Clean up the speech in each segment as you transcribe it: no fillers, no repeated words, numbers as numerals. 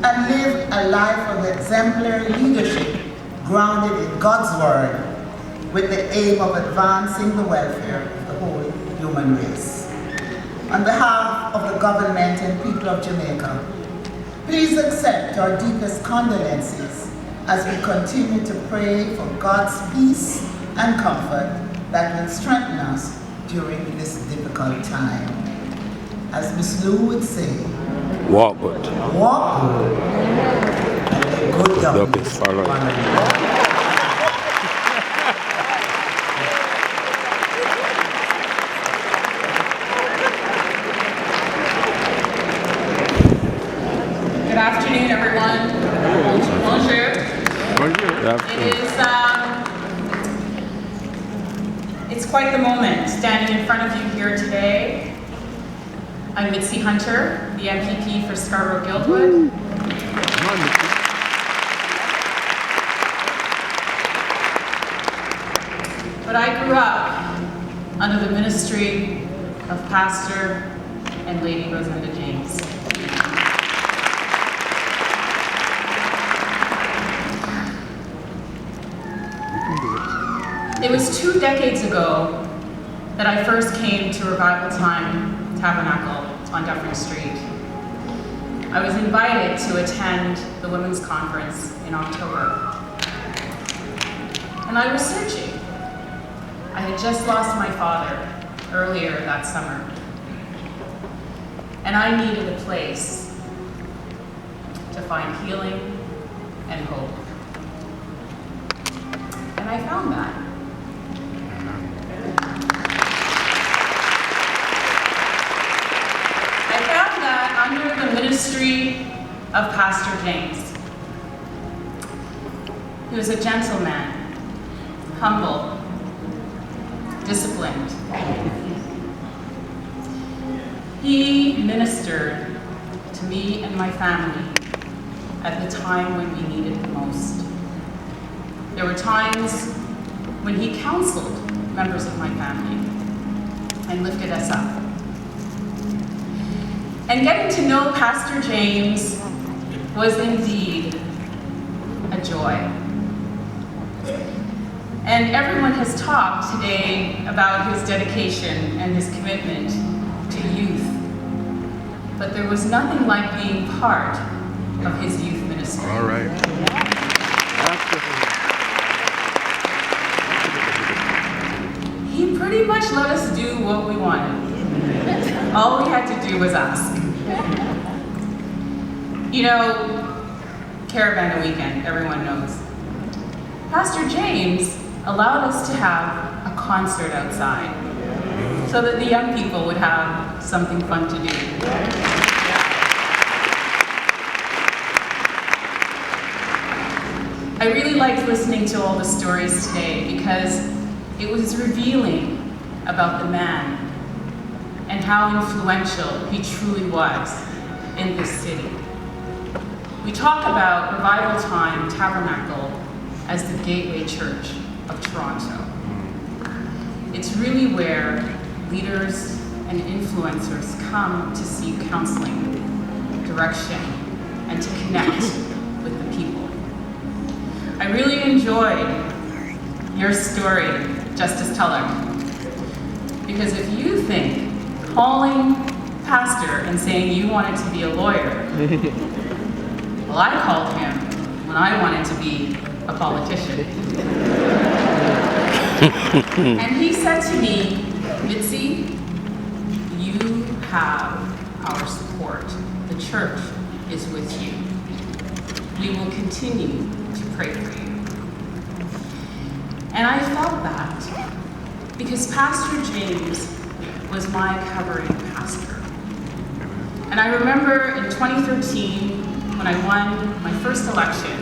and live a life of exemplary leadership grounded in God's Word, with the aim of advancing the welfare of the whole human race. On behalf of the government and people of Jamaica, please accept our deepest condolences as we continue to pray for God's peace and comfort that will strengthen us during this difficult time. As Miss Lou would say, walk good. Walk good. And a good government follow. Good afternoon, everyone. Bonjour. It's quite the moment standing in front of you here today. I'm Mitzi Hunter, the MPP for Scarborough-Guildwood. But I grew up under the ministry of Pastor and Lady Reverned James. It was 2 decades ago that I first came to Revival Time Tabernacle on Dufferin Street. I was invited to attend the Women's Conference in October. And I was searching. I had just lost my father earlier that summer. And I needed a place to find healing and hope. And I found that. Under the ministry of Pastor James. He was a gentleman, humble, disciplined. He ministered to me and my family at the time when we needed it most. There were times when he counseled members of my family and lifted us up. And getting to know Pastor James was indeed a joy. And everyone has talked today about his dedication and his commitment to youth. But there was nothing like being part of his youth ministry. All right. He pretty much let us do what we wanted. All we had to do was ask. You know, Caravan Weekend, everyone knows. Pastor James allowed us to have a concert outside so that the young people would have something fun to do. I really liked listening to all the stories today because it was revealing about the man and how influential he truly was in this city. We talk about Revival Time Tabernacle as the Gateway Church of Toronto. It's really where leaders and influencers come to seek counseling, direction, and to connect with the people. I really enjoyed your story, Justice Tulloch, because if you think calling pastor and saying you wanted to be a lawyer, well, I called him when I wanted to be a politician. And he said to me, Mitzi, you have our support. The church is with you. We will continue to pray for you. And I felt that because Pastor James was my covering pastor. And I remember in 2013, when I won my first election,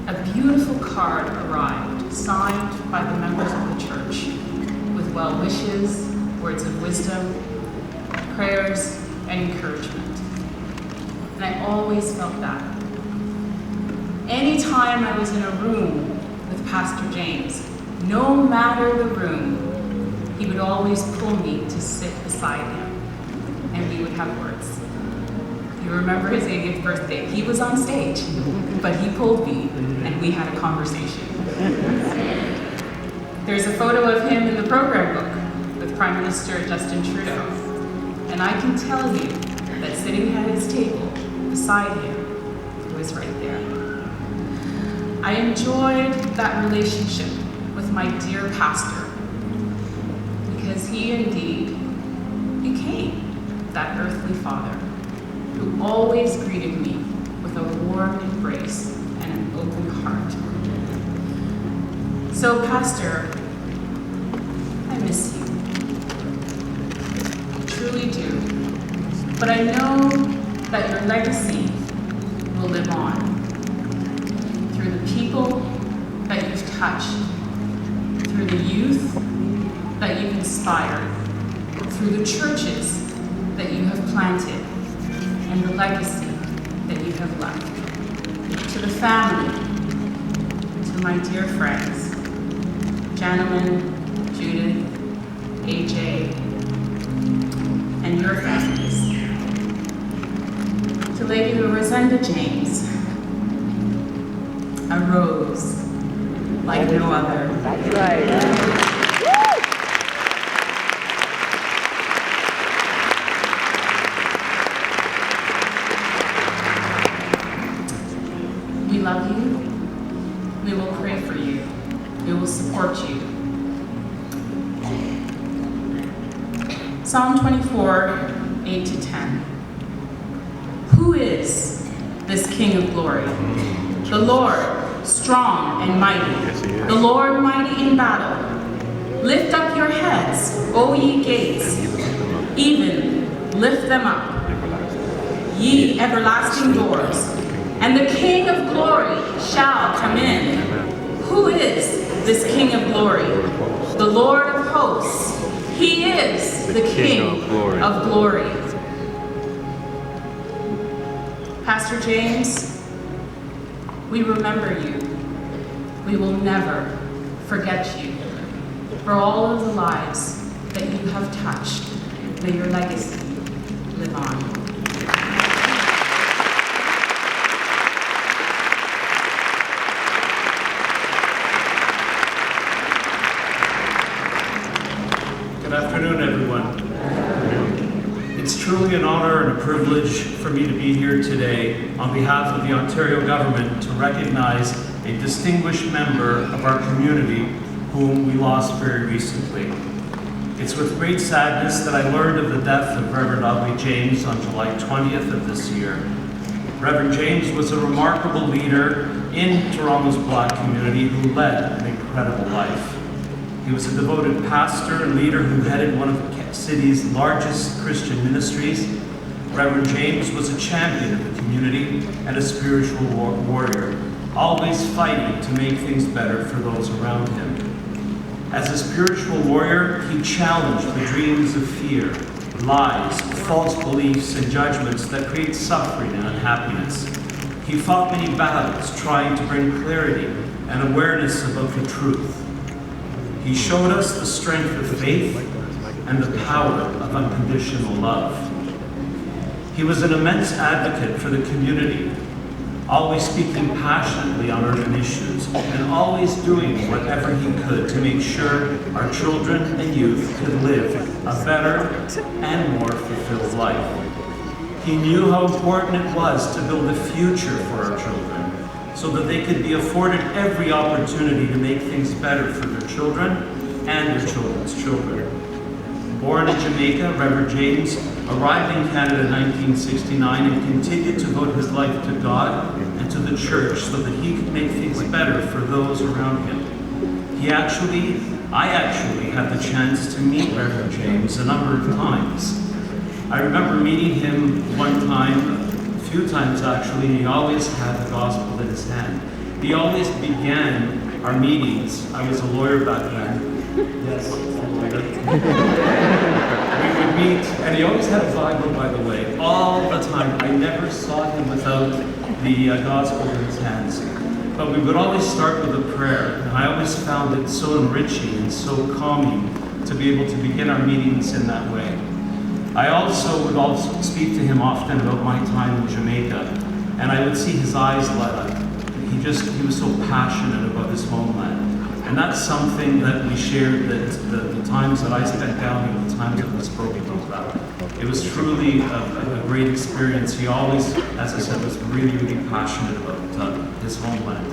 a beautiful card arrived, signed by the members of the church, with well wishes, words of wisdom, prayers, and encouragement. And I always felt that. Anytime I was in a room with Pastor James, no matter the room, he would always pull me to sit beside him, and we would have words. He You remember his 80th birthday. He was on stage, but he pulled me, and we had a conversation. There's a photo of him in the program book with Prime Minister Justin Trudeau, and I can tell you that sitting at his table beside him, he was right there. I enjoyed that relationship with my dear pastor, because he indeed became that earthly father who always greeted me with a warm embrace and an open heart. So, Pastor, I miss you. I truly do. But I know that your legacy will live on through the people that you've touched, through the youth that you've inspired, through the churches that you have planted, and the legacy that you have left. To the family, to my dear friends, Janelyn, Judith, AJ, and your families. To Lady Rosenda James, a rose like no other. That's right. We love you. We will pray for you. We will support you. Psalm 24, 8-10. Who is this King of glory? The Lord, strong and mighty. The Lord, mighty in battle. Lift up your heads, O ye gates. Even lift them up, ye everlasting doors, and the King of glory shall come in. Who is this King of glory? The Lord of hosts. He is the King of glory. Pastor James, we remember you. We will never forget you for all of the lives that you have touched. May your legacy live on. Good afternoon, everyone. It's truly an honor and a privilege for me to be here today on behalf of the Ontario government to recognize a distinguished member of our community whom we lost very recently. It's with great sadness that I learned of the death of Reverend Audley James on July 20th of this year. Reverend James was a remarkable leader in Toronto's Black community who led an incredible life. He was a devoted pastor and leader who headed one of the city's largest Christian ministries. Reverend James was a champion of the community and a spiritual warrior, always fighting to make things better for those around him. As a spiritual warrior, he challenged the dreams of fear, lies, false beliefs, and judgments that create suffering and unhappiness. He fought many battles trying to bring clarity and awareness about the truth. He showed us the strength of faith and the power of unconditional love. He was an immense advocate for the community, always speaking passionately on urban issues and always doing whatever he could to make sure our children and youth could live a better and more fulfilled life. He knew how important it was to build a future for our children, so that they could be afforded every opportunity to make things better for their children and their children's children. Born in Jamaica, Reverend James arrived in Canada in 1969 and continued to devote his life to God and to the church so that he could make things better for those around him. I actually had the chance to meet Reverend James a number of times. I remember meeting him one time, a few times actually, and he always had the gospel in his hand. He always began our meetings. I was a lawyer back then. Yes, a lawyer. We would meet, and he always had a Bible, by the way, all the time. I never saw him without the gospel in his hands. But we would always start with a prayer, and I always found it so enriching and so calming to be able to begin our meetings in that way. I also would speak to him often about my time in Jamaica, and I would see his eyes light up. He was so passionate about his homeland. And that's something that we shared, that the times that I spent down here, the times that we spoke about. It was truly a great experience. He always, as I said, was really, really passionate about his homeland.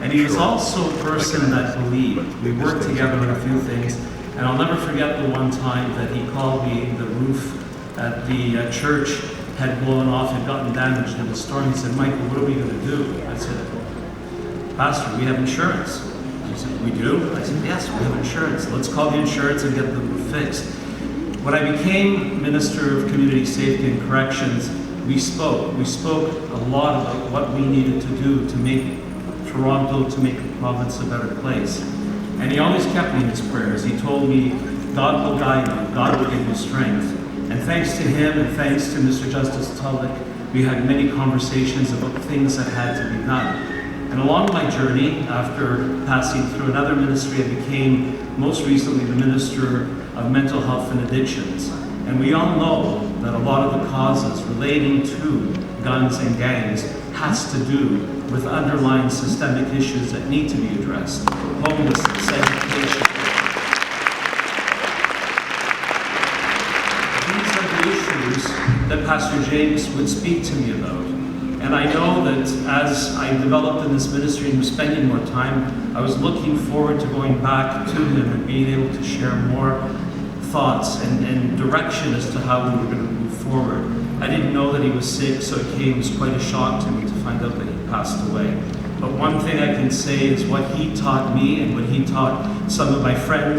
And he was also a person that believed. We worked together on a few things, and I'll never forget the one time that he called me. The roof at the church had blown off, had gotten damaged in the storm. He said, "Michael, what are we going to do?" I said, "Pastor, we have insurance." He said, "We do?" I said, "Yes, we have insurance. Let's call the insurance and get the roof fixed." When I became Minister of Community Safety and Corrections, we spoke. We spoke a lot about what we needed to do to make Toronto, to make the province a better place. And he always kept me in his prayers. He told me, "God will guide you, God will give you strength." And thanks to him and thanks to Mr. Justice Tulloch, we had many conversations about things that had to be done. And along my journey, after passing through another ministry, I became most recently the Minister of Mental Health and Addictions. And we all know that a lot of the causes relating to guns and gangs has to do with underlying systemic issues that need to be addressed. Homelessness, education. These are the issues that Pastor James would speak to me about. And I know that as I developed in this ministry and was spending more time, I was looking forward to going back to him and being able to share more thoughts and direction as to how we were going to move forward. I didn't know that he was sick, so it was quite a shock to me to find out that he passed away. But one thing I can say is what he taught me and what he taught some of my friends